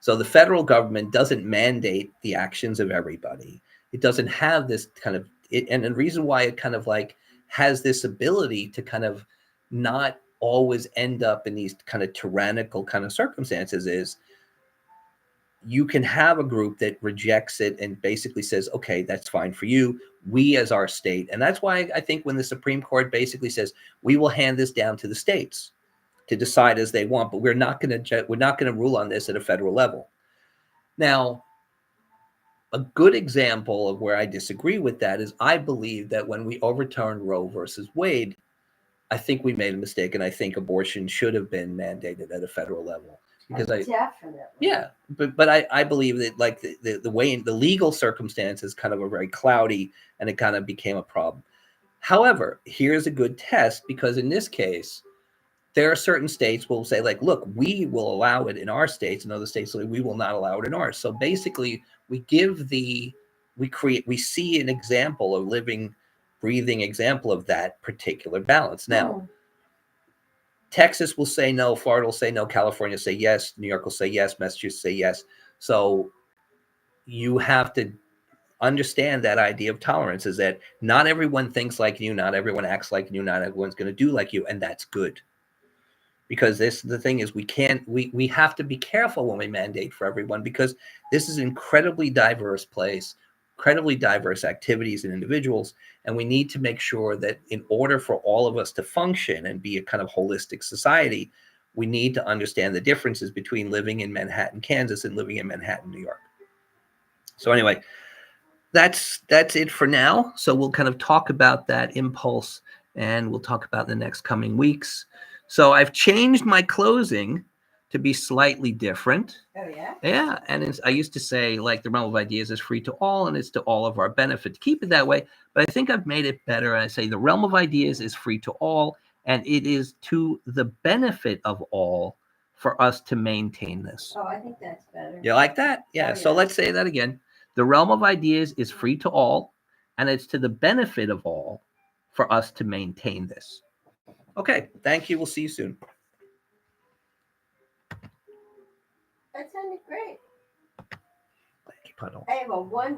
So the federal government doesn't mandate the actions of everybody. It doesn't have this kind of, and the reason why it kind of like has this ability to kind of not always end up in these kind of tyrannical kind of circumstances is you can have a group that rejects it and basically says, okay, that's fine for you. We as our state. And that's why I think when the Supreme Court basically says, we will hand this down to the states to decide as they want, but we're not going to rule on this at a federal level. Now, a good example of where I disagree with that is I believe that when we overturned Roe versus Wade, I think we made a mistake, and I think abortion should have been mandated at a federal level. Because Definitely. yeah, but I believe that like the way in the legal circumstances kind of are very cloudy, and it kind of became a problem. However, here's a good test, because in this case, there are certain states will say like, look, we will allow it in our states, and other states say we will not allow it in ours. So basically, we see an example, a living, breathing example of that particular balance. Now, Texas will say no, Florida will say no, California will say yes, New York will say yes, Massachusetts say yes. So you have to understand that idea of tolerance is that not everyone thinks like you, not everyone acts like you, not everyone's going to do like you, and that's good. Because the thing is, we have to be careful when we mandate for everyone, because this is an incredibly diverse place, incredibly diverse activities and individuals, and we need to make sure that in order for all of us to function and be a kind of holistic society, we need to understand the differences between living in Manhattan, Kansas, and living in Manhattan, New York. So anyway, that's it for now. So we'll kind of talk about that impulse, and we'll talk about the next coming weeks. So I've changed my closing to be slightly different. Oh, yeah? Yeah. And I used to say, like, the realm of ideas is free to all, and it's to all of our benefit. Keep it that way. But I think I've made it better. I say the realm of ideas is free to all, and it is to the benefit of all for us to maintain this. Oh, I think that's better. You like that? Yeah. Oh, So yeah. let's say that again. The realm of ideas is free to all, and it's to the benefit of all for us to maintain this. Okay. Thank you. We'll see you soon. That sounded great. Thank you, Puddle. I have a one